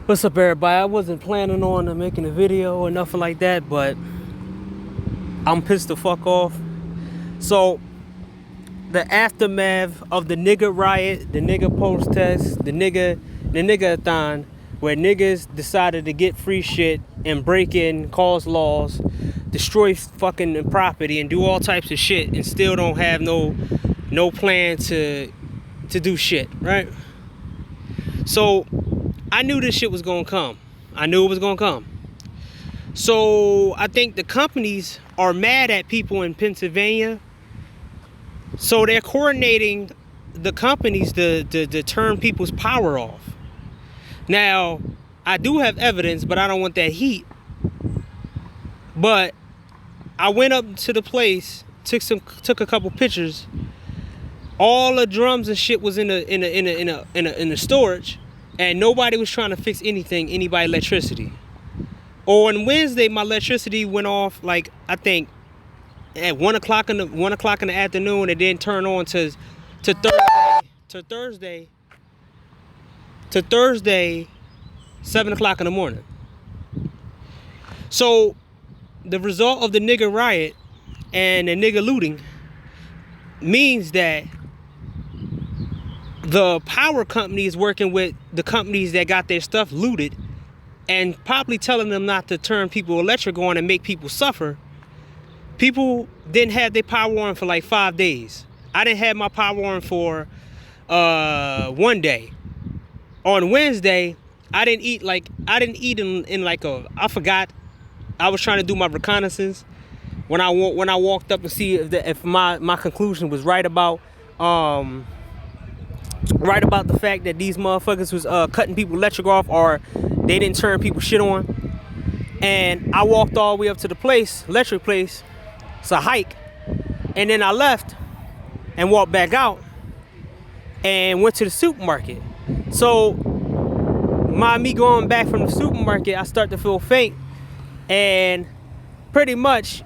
What's up, everybody? I wasn't planning on making a video or nothing like that, but I'm pissed the fuck off. So, the aftermath of the nigga riot, the nigga protest, the nigga-a-thon, where niggas decided to get free shit and break in, cause laws, destroy fucking property, and do all types of shit, and still don't have no plan to do shit, right? So, I knew this shit was gonna come. I knew it was gonna come. So I think the companies are mad at people in Pennsylvania. So they're coordinating the companies to turn people's power off. Now, I do have evidence, but I don't want that heat. But I went up to the place, took a couple pictures. All the drums and shit was in the storage. And nobody was trying to fix anybody electricity. On Wednesday, my electricity went off, like, I think at 1 o'clock in the afternoon. It didn't turn on to Thursday, 7 o'clock in the morning. So the result of the nigga riot and the nigga looting means that the power company is working with the companies that got their stuff looted and probably telling them not to turn people electric on and make people suffer. People didn't have their power on for like 5 days. I didn't have my power on for 1 day. On Wednesday, I didn't eat in like I forgot. I was trying to do my reconnaissance when I walked up to see if my conclusion was right about the fact that these motherfuckers was cutting people electric off, or they didn't turn people shit on. And I walked all the way up to the electric place. It's a hike. And then I left and walked back out and went to the supermarket. So me going back from the supermarket, I start to feel faint, and pretty much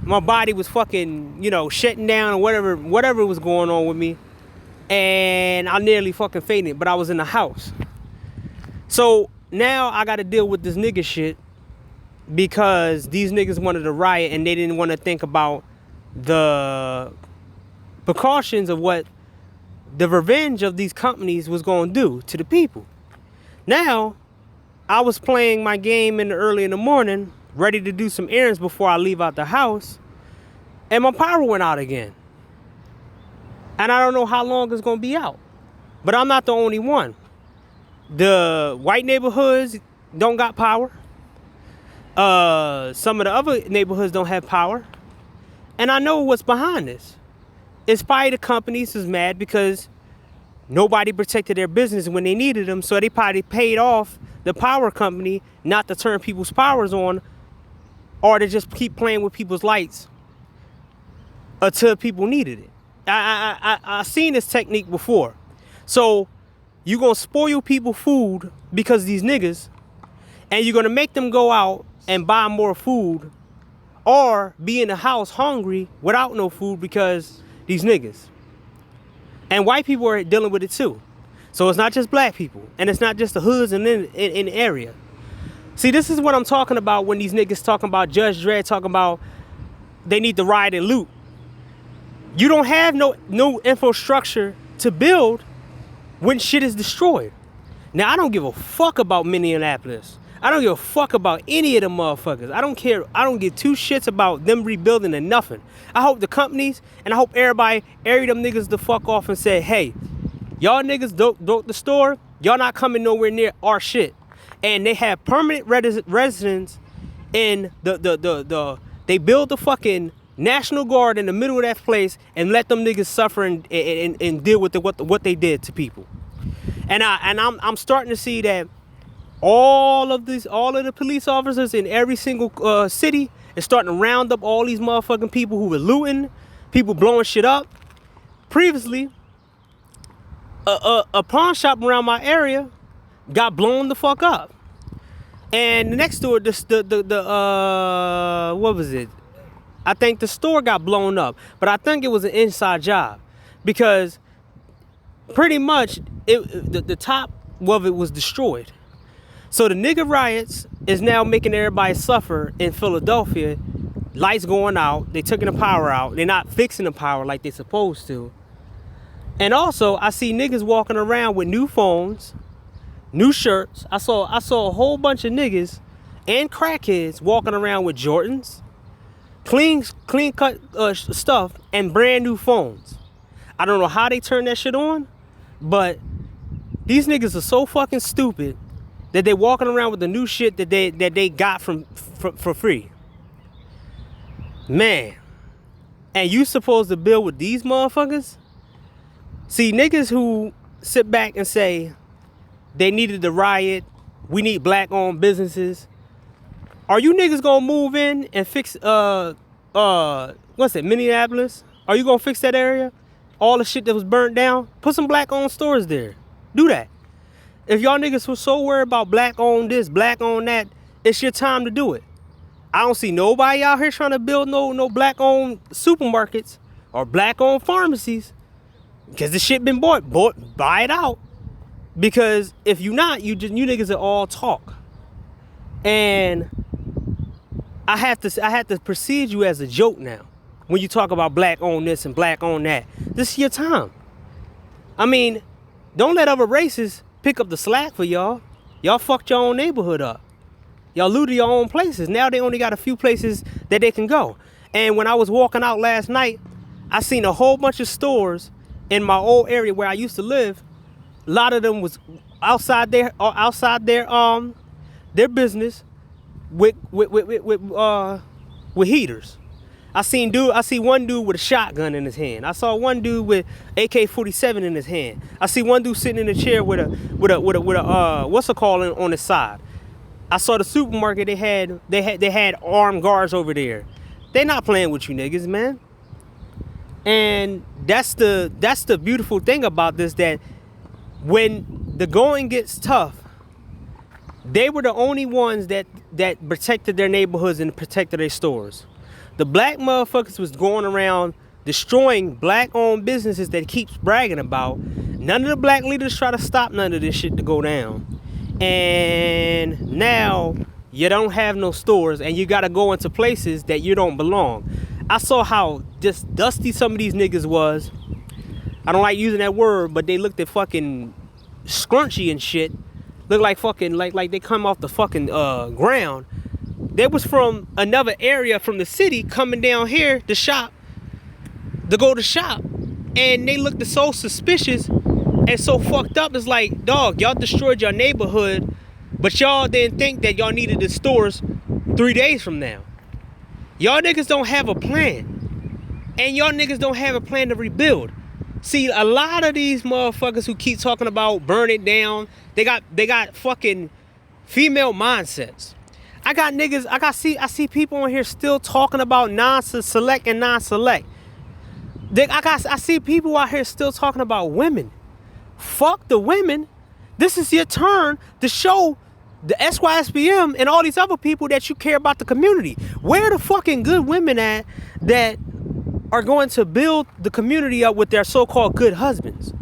my body was fucking, shutting down, or whatever was going on with me. And I nearly fucking fainted, but I was in the house. So now I got to deal with this nigga shit because these niggas wanted to riot and they didn't want to think about the precautions of what the revenge of these companies was going to do to the people. Now, I was playing my game early in the morning, ready to do some errands before I leave out the house, and my power went out again. And I don't know how long it's going to be out. But I'm not the only one. The white neighborhoods don't got power. Some of the other neighborhoods don't have power. And I know what's behind this. It's probably the companies is mad because nobody protected their business when they needed them. So they probably paid off the power company not to turn people's powers on, or to just keep playing with people's lights until people needed it. I seen this technique before. So you're going to spoil people food because of these niggas, and you're going to make them go out and buy more food, or be in the house hungry without no food because these niggas. And white people are dealing with it too. So it's not just black people, and it's not just the hoods in the area. See, this is what I'm talking about when these niggas talking about Judge Dredd talking about they need to riot and loot. You don't have no infrastructure to build when shit is destroyed. Now, I don't give a fuck about Minneapolis. I don't give a fuck about any of them motherfuckers. I don't care. I don't give two shits about them rebuilding and nothing. I hope the companies and I hope everybody air them niggas the fuck off and say, hey, y'all niggas broke the store. Y'all not coming nowhere near our shit. And they have permanent residents in they build the fucking National Guard in the middle of that place and let them niggas suffer and deal with what they did to people. And I'm starting to see that all of the police officers in every single city is starting to round up all these motherfucking people who were looting, people blowing shit up. Previously, a pawn shop around my area got blown the fuck up, and next to it, what was it? I think the store got blown up, but I think it was an inside job because pretty much the top of it was destroyed. So the nigga riots is now making everybody suffer in Philadelphia. Lights going out. They taking the power out. They're not fixing the power like they supposed to. And also, I see niggas walking around with new phones, new shirts. I saw a whole bunch of niggas and crackheads walking around with Jordans, clean cut stuff, and brand new phones. I don't know how they turn that shit on, but these niggas are so fucking stupid that they walking around with the new shit that they got for free. Man, and you supposed to build with these motherfuckers? See, niggas who sit back and say they needed to riot, we need black-owned businesses. Are you niggas gonna move in and fix Minneapolis? Are you gonna fix that area? All the shit that was burnt down? Put some black-owned stores there. Do that. If y'all niggas were so worried about black-owned this, black-owned that, it's your time to do it. I don't see nobody out here trying to build no black-owned supermarkets or black-owned pharmacies. Because the shit been bought, buy it out. Because if you not, you niggas are all talk. And I have to perceive you as a joke now. When you talk about black on this and black on that. This is your time. I mean, don't let other races pick up the slack for y'all. Y'all fucked your own neighborhood up. Y'all looted your own places. Now they only got a few places that they can go. And when I was walking out last night, I seen a whole bunch of stores in my old area where I used to live. A lot of them was outside their business with heaters. I see one dude with a shotgun in his hand. I saw one dude with AK-47 in his hand. I see one dude sitting in a chair with a what's it called on his side. I saw the supermarket. They had armed guards over there. They not playing with you niggas, man. And that's the beautiful thing about this, that when the going gets tough, they were the only ones that protected their neighborhoods and protected their stores. The black motherfuckers was going around destroying black-owned businesses that keeps bragging about. None of the black leaders try to stop none of this shit to go down. And now you don't have no stores and you got to go into places that you don't belong. I saw how just dusty some of these niggas was. I don't like using that word, but they looked at fucking scrunchy and shit. Look like fucking like they come off the fucking ground. They was from another area from the city coming down here to shop, to go to shop, and they looked so suspicious and so fucked up. It's like, dog, y'all destroyed your neighborhood, but y'all didn't think that y'all needed the stores 3 days from now. Y'all niggas don't have a plan, and y'all niggas don't have a plan to rebuild. See, a lot of these motherfuckers who keep talking about burn it down, they got fucking female mindsets. I see people on here still talking about non-select and non-select. I see people out here still talking about women. Fuck the women. This is your turn to show the SYSBM and all these other people that you care about the community. Where are the fucking good women at that are going to build the community up with their so-called good husbands?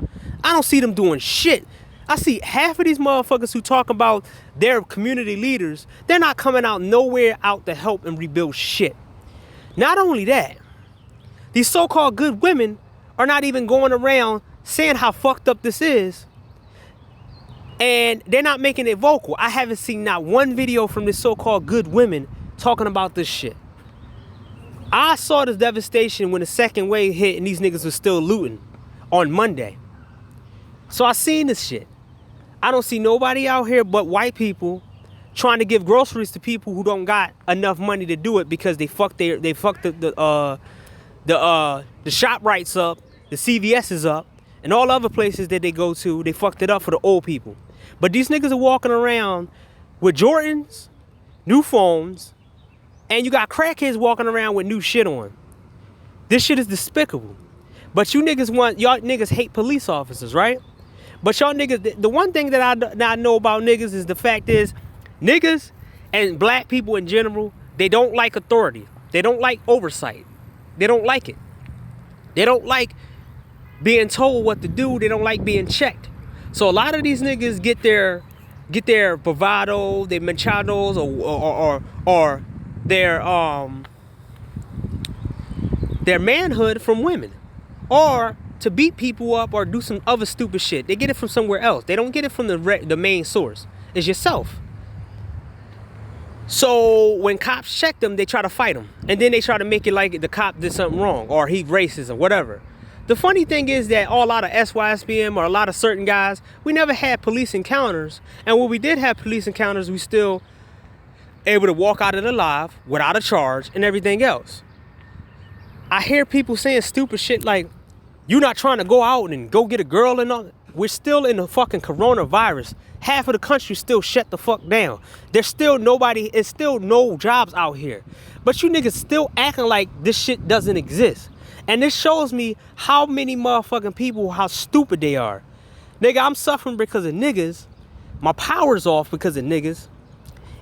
I don't see them doing shit. I see half of these motherfuckers who talk about their community leaders, they're not coming out nowhere out to help and rebuild shit. Not only that, these so-called good women are not even going around saying how fucked up this is, and they're not making it vocal. I haven't seen not one video from this so-called good women talking about this shit. I saw this devastation when the second wave hit and these niggas were still looting on Monday. So I seen this shit. I don't see nobody out here but white people trying to give groceries to people who don't got enough money to do it because they fucked the ShopRites up, the CVS's up, and all other places that they go to. They fucked it up for the old people. But these niggas are walking around with Jordans, new phones, and you got crackheads walking around with new shit on. This shit is despicable. But y'all niggas hate police officers, right? But y'all niggas, the one thing that I know about niggas is the fact is, niggas and black people in general, they don't like authority. They don't like oversight. They don't like it. They don't like being told what to do. They don't like being checked. So a lot of these niggas get their get their bravado, their machados, or their manhood from women, or to beat people up or do some other stupid shit. They get it from somewhere else. They don't get it from the main source. It's yourself. So when cops check them, they try to fight them, and then they try to make it like the cop did something wrong or he racist or whatever. The funny thing is that a lot of SYSBM or a lot of certain guys, we never had police encounters, and when we did have police encounters, we still able to walk out of it alive without a charge and everything else. I hear people saying stupid shit like, "You're not trying to go out and go get a girl and all." We're still in the fucking coronavirus. Half of the country still shut the fuck down. There's still nobody, it's still no jobs out here. But you niggas still acting like this shit doesn't exist. And this shows me how many motherfucking people, how stupid they are. Nigga, I'm suffering because of niggas. My power's off because of niggas.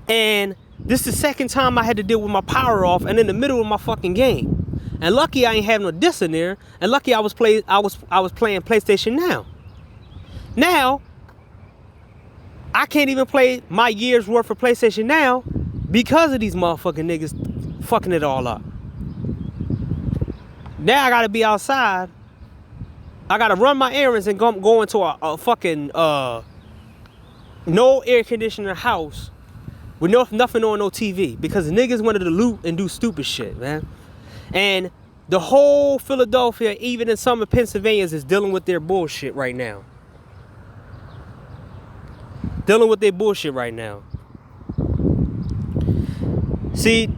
And this is the second time I had to deal with my power off and in the middle of my fucking game. And lucky I ain't have no diss in there. And lucky I was playing PlayStation Now. Now, I can't even play my year's worth of PlayStation Now because of these motherfucking niggas fucking it all up. Now I gotta be outside. I gotta run my errands and go into a fucking no air conditioner house with nothing on, no TV, because the niggas wanted to loot and do stupid shit, man. And the whole Philadelphia, even in some of Pennsylvania, is dealing with their bullshit right now. Dealing with their bullshit right now. See,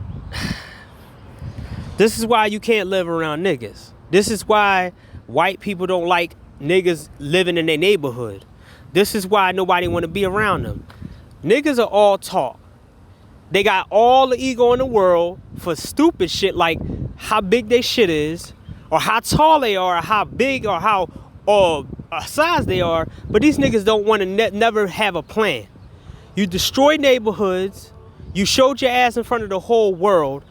this is why you can't live around niggas. This is why white people don't like niggas living in their neighborhood. This is why nobody want to be around them. Niggas are all talk. They got all the ego in the world for stupid shit like how big they shit is, or how tall they are, or how big, or how size they are. But these niggas don't want to never have a plan. You destroyed neighborhoods. You showed your ass in front of the whole world.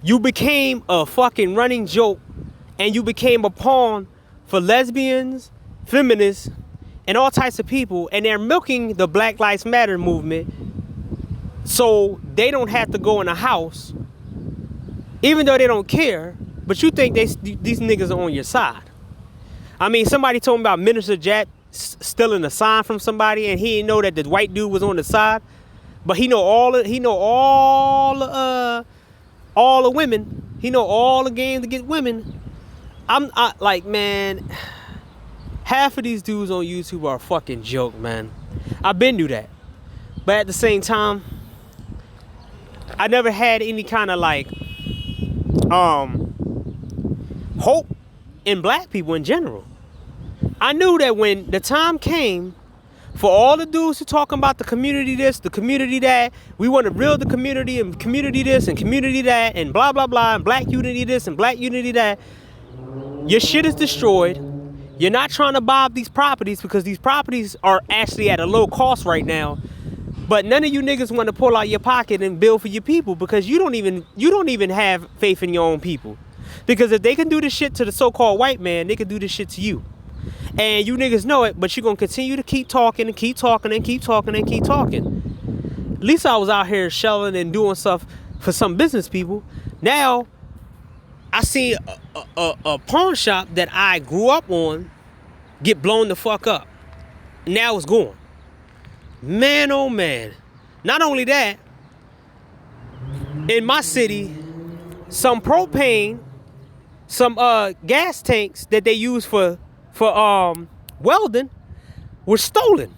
You became a fucking running joke, and you became a pawn for lesbians, feminists, and all types of people. And they're milking the Black Lives Matter movement so they don't have to go in a house, even though they don't care. But you think these niggas are on your side. I mean, somebody told me about Minister Jack stealing a sign from somebody, and he didn't know that the white dude was on the side. But he know all the women. He know all the games to get women. I like, man, half of these dudes on YouTube are a fucking joke, man. I've been through that. But at the same time, I never had any kind of like hope in black people in general. I knew that when the time came for all the dudes who talking about the community this, the community that, we want to build the community and community this and community that and blah, blah, blah, and black unity this and black unity that, your shit is destroyed. You're not trying to buy up these properties because these properties are actually at a low cost right now. But none of you niggas want to pull out your pocket and build for your people because you don't even have faith in your own people. Because if they can do this shit to the so-called white man, they can do this shit to you. And you niggas know it, but you're going to continue to keep talking and keep talking and keep talking and keep talking. At least I was out here shelling and doing stuff for some business people. Now, I see a pawn shop that I grew up on get blown the fuck up. Now it's gone. Man, oh man. Not only that, in my city, some propane, some gas tanks that they use for welding were stolen.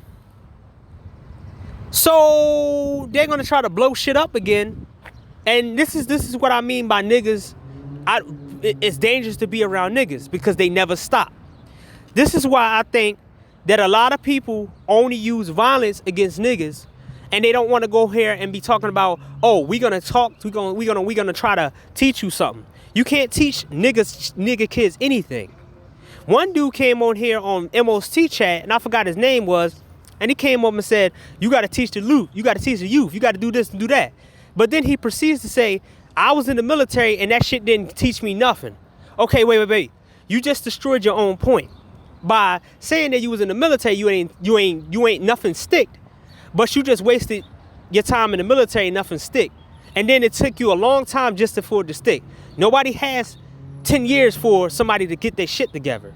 So they're gonna try to blow shit up again. And this is what I mean by niggas. It's dangerous to be around niggas because they never stop. This is why I think that a lot of people only use violence against niggas, and they don't want to go here and be talking about, oh, we're gonna try to teach you something. You can't teach nigga kids anything. One dude came on here on MOT chat, and I forgot his name was, and he came up and said, you got to teach the youth, you got to teach the youth, you got to do this and do that. But then he proceeds to say, I was in the military and that shit didn't teach me nothing. Okay, wait. You just destroyed your own point by saying that you was in the military. You ain't nothing sticked. but you just wasted your time in the military, nothing stick. And then it took you a long time just for it to stick. Nobody has 10 years for somebody to get their shit together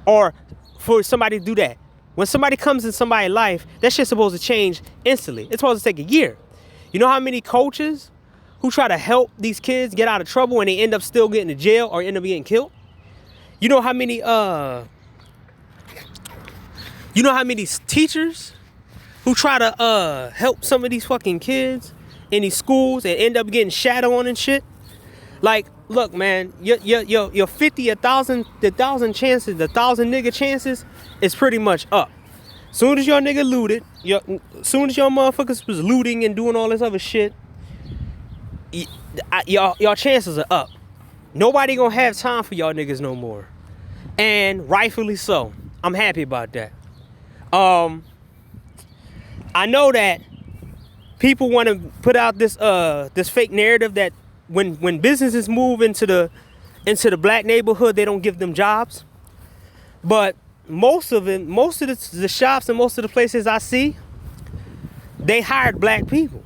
or for somebody to do that. When somebody comes in somebody's life, that shit's supposed to change instantly. It's supposed to take a year. You know how many coaches who try to help these kids get out of trouble and they end up still getting to jail or end up getting killed? You know how many teachers who try to help some of these fucking kids in these schools and end up getting shat on and shit? Like, look, man, your 50, 1,000 chances, the 1,000 nigga chances is pretty much up. Soon as your nigga looted, soon as your motherfuckers was looting and doing all this other shit, y'all chances are up. Nobody gonna have time for y'all niggas no more. And rightfully so. I'm happy about that. I know that people want to put out this fake narrative that when businesses move into the black neighborhood, they don't give them jobs. But most of the shops and most of the places I see, they hired black people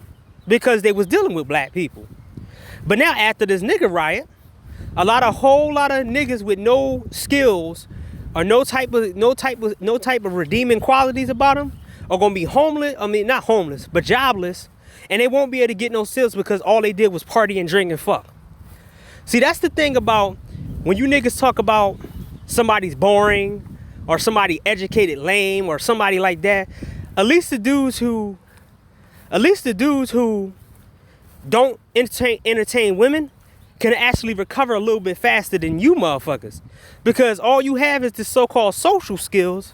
because they was dealing with black people. But now after this nigga riot, a whole lot of niggas with no skills or no type of redeeming qualities about them are gonna be homeless. I mean, not homeless, but jobless, and they won't be able to get no sales because all they did was party and drink and fuck. See, that's the thing about when you niggas talk about somebody's boring or somebody educated lame or somebody like that. At least the dudes who don't entertain women can actually recover a little bit faster than you motherfuckers, because all you have is the so-called social skills.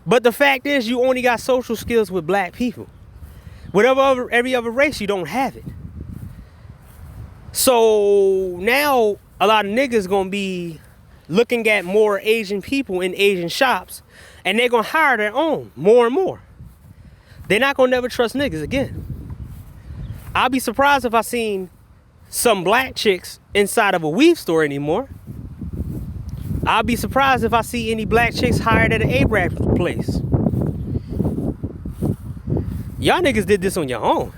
But the fact is, you only got social skills with black people. Every other race, you don't have it. So now a lot of niggas gonna be looking at more Asian people in Asian shops, and they're gonna hire their own more and more. They're not gonna never trust niggas again. I'll be surprised if I seen some black chicks inside of a weave store anymore. I'll be surprised if I see any black chicks hired at an Arab place. Y'all niggas did this on your own.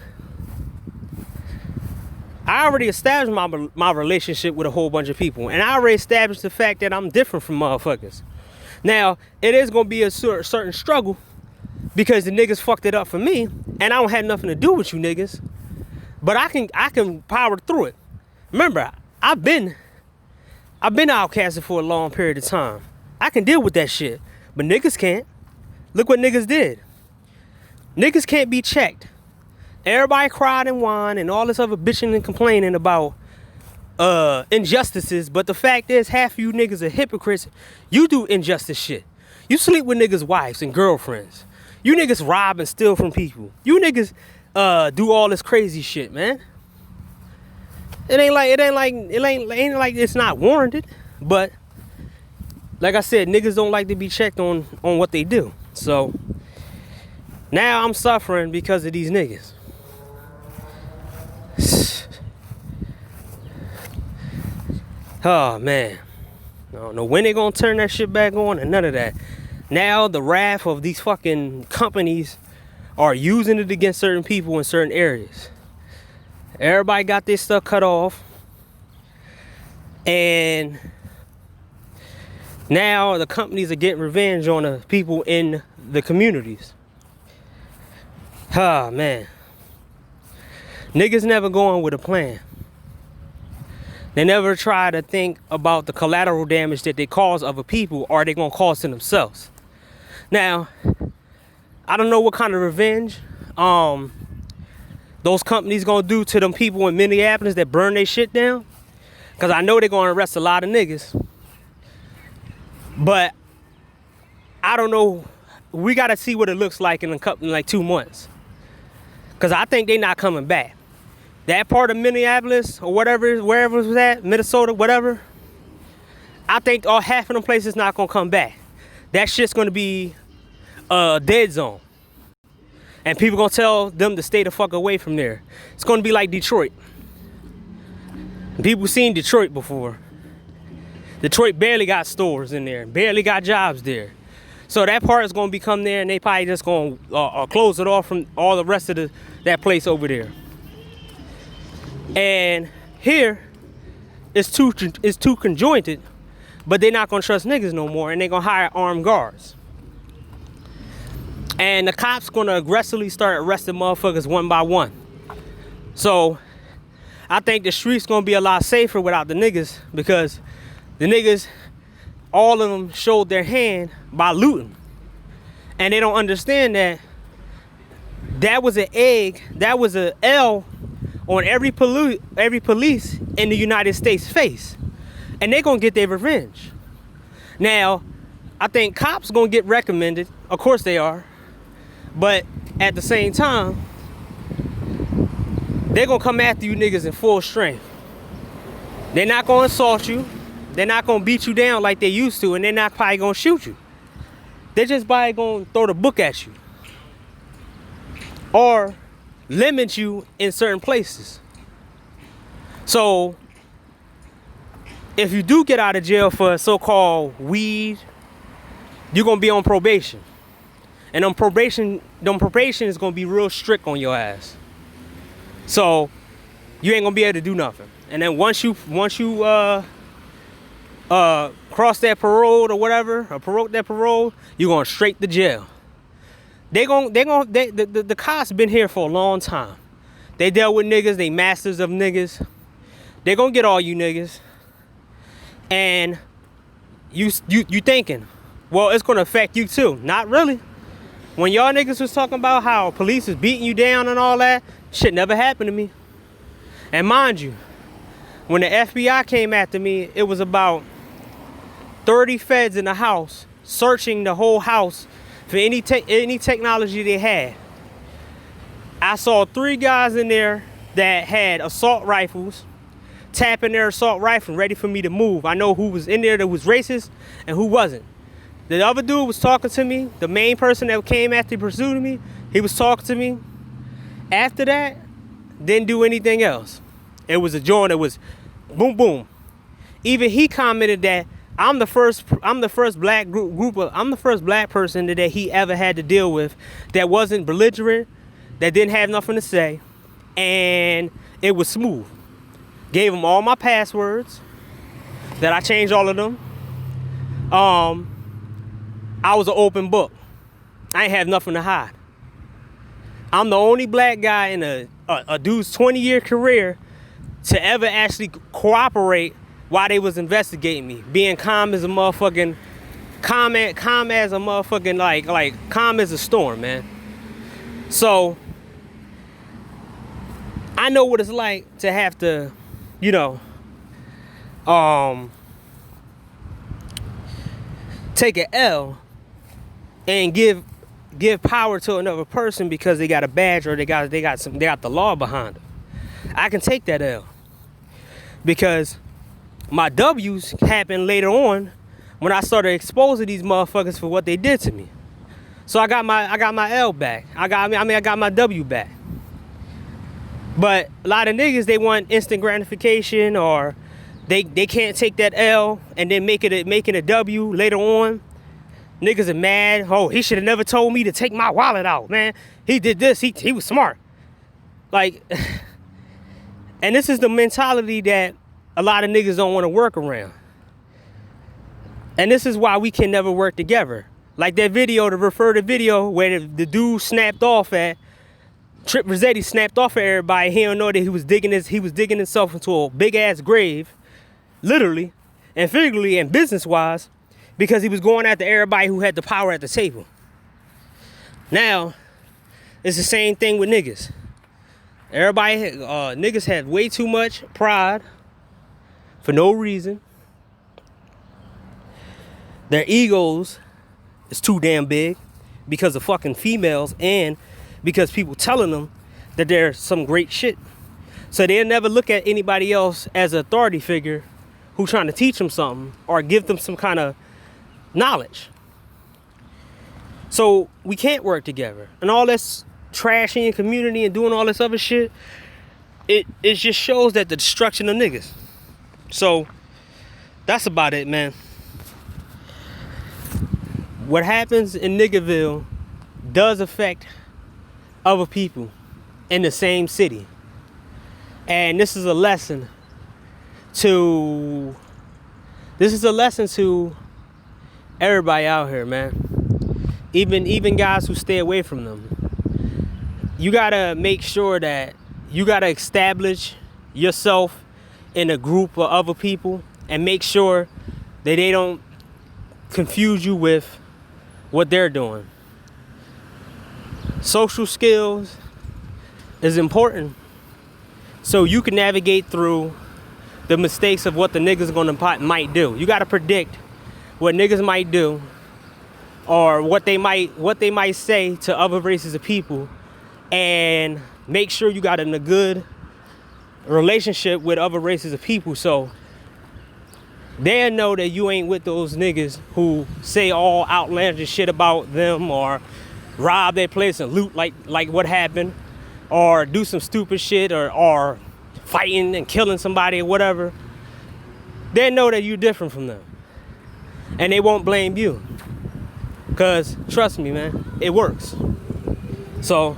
I already established my relationship with a whole bunch of people, and I already established the fact that I'm different from motherfuckers. Now, it is gonna be a certain struggle because the niggas fucked it up for me, and I don't have nothing to do with you niggas. But I can power through it. Remember, I've been outcasted for a long period of time. I can deal with that shit, but niggas can't. Look what niggas did. Niggas can't be checked. Everybody cried and whined and all this other bitching and complaining about injustices, but the fact is, half of you niggas are hypocrites. You do injustice shit. You sleep with niggas' wives and girlfriends. You niggas rob and steal from people. You niggas do all this crazy shit, man. It ain't like it's not warranted, but like I said, niggas don't like to be checked on what they do. So now I'm suffering because of these niggas. Oh man, I don't know when they gonna turn that shit back on and none of that. Now the wrath of these fucking companies are using it against certain people in certain areas. Everybody got their stuff cut off, and now the companies are getting revenge on the people in the communities. Ah, man. Niggas never go on with a plan. They never try to think about the collateral damage that they cause other people, or they gonna cause to themselves. Now, I don't know what kind of revenge those companies gonna do to them people in Minneapolis that burn their shit down, because I know they're gonna arrest a lot of niggas. But I don't know. We gotta see what it looks like in like 2 months, because I think they're not coming back. That part of Minneapolis or whatever, wherever it was at, Minnesota, whatever, I think half of them places not gonna come back. That shit's gonna be a dead zone. And people gonna tell them to stay the fuck away from there. It's gonna be like Detroit. People seen Detroit before. Detroit barely got stores in there, barely got jobs there. So that part is going to become there, and they probably just going to close it off from all the rest of that place over there. And here, it's too conjointed, but they're not going to trust niggas no more, and they're going to hire armed guards. And the cops going to aggressively start arresting motherfuckers one by one. So I think the streets going to be a lot safer without the niggas, because the niggas, all of them showed their hand by looting. And they don't understand that that was an egg, that was an L on every police in the United States face. And they're going to get their revenge. Now, I think cops going to get recommended. Of course they are. But at the same time, they're going to come after you niggas in full strength. They're not going to assault you. They're not going to beat you down like they used to, and they're not probably going to shoot you. They're just probably going to throw the book at you. Or limit you in certain places. So, if you do get out of jail for so-called weed, you're going to be on probation. And on probation is going to be real strict on your ass. So, you ain't going to be able to do nothing. And then once you cross that parole or whatever, or prorogue that parole, you're going straight to jail. The cops been here for a long time. They dealt with niggas, they masters of niggas. They gonna get all you niggas. And you thinking, well, it's gonna affect you too. Not really. When y'all niggas was talking about how police is beating you down and all that, shit never happened to me. And mind you, when the FBI came after me, it was about 30 feds in the house searching the whole house for any technology they had. I saw 3 guys in there that had assault rifles, tapping their assault rifle ready for me to move. I know who was in there that was racist and who wasn't. The other dude was talking to me. The main person that came after pursuing me, he was talking to me. After that, didn't do anything else. It was a joint. It was boom, boom. Even he commented that I'm the first black I'm the first black person that he ever had to deal with that wasn't belligerent, that didn't have nothing to say, and it was smooth. Gave him all my passwords, that I changed all of them. I was an open book. I ain't have nothing to hide. I'm the only black guy in a dude's 20-year career to ever actually cooperate while they was investigating me. Being calm as a motherfucking, calm as a motherfucking, like calm as a storm, man. So, I know what it's like to have to, take an L and give power to another person because they got a badge or they got the law behind them. I can take that L because my W's happened later on when I started exposing these motherfuckers for what they did to me. So I got my L back. I got my W back. But a lot of niggas, they want instant gratification, or they can't take that L and then make it a W later on. Niggas are mad. Oh, he should have never told me to take my wallet out, man. He did this. He was smart. Like, and this is the mentality that a lot of niggas don't want to work around. And this is why we can never work together. Like that video, to refer to video where the dude snapped off at, Trip Rossetti snapped off at everybody. He don't know that he was digging himself into a big ass grave, literally and figuratively and business wise, because he was going after everybody who had the power at the table. Now, it's the same thing with niggas. Everybody, niggas had way too much pride for no reason. Their egos is too damn big because of fucking females and because people telling them that they're some great shit. So they'll never look at anybody else as an authority figure who's trying to teach them something or give them some kind of knowledge. So we can't work together. And all this trashing community and doing all this other shit, it just shows that the destruction of niggas. So that's about it, man. what happens in Niggerville does affect other people in the same city. And this is a lesson to everybody out here, man. Even guys who stay away from them. You gotta make sure that you gotta establish yourself in a group of other people and make sure that they don't confuse you with what they're doing. Social skills is important so you can navigate through the mistakes of what the niggas might do. You gotta predict what niggas might do or what they might say to other races of people, and make sure you got in a good relationship with other races of people so they'll know that you ain't with those niggas who say all outlandish shit about them or rob their place and loot like what happened, or do some stupid shit or fighting and killing somebody or whatever. They know that you're different from them and they won't blame you, because trust me, man, it works. So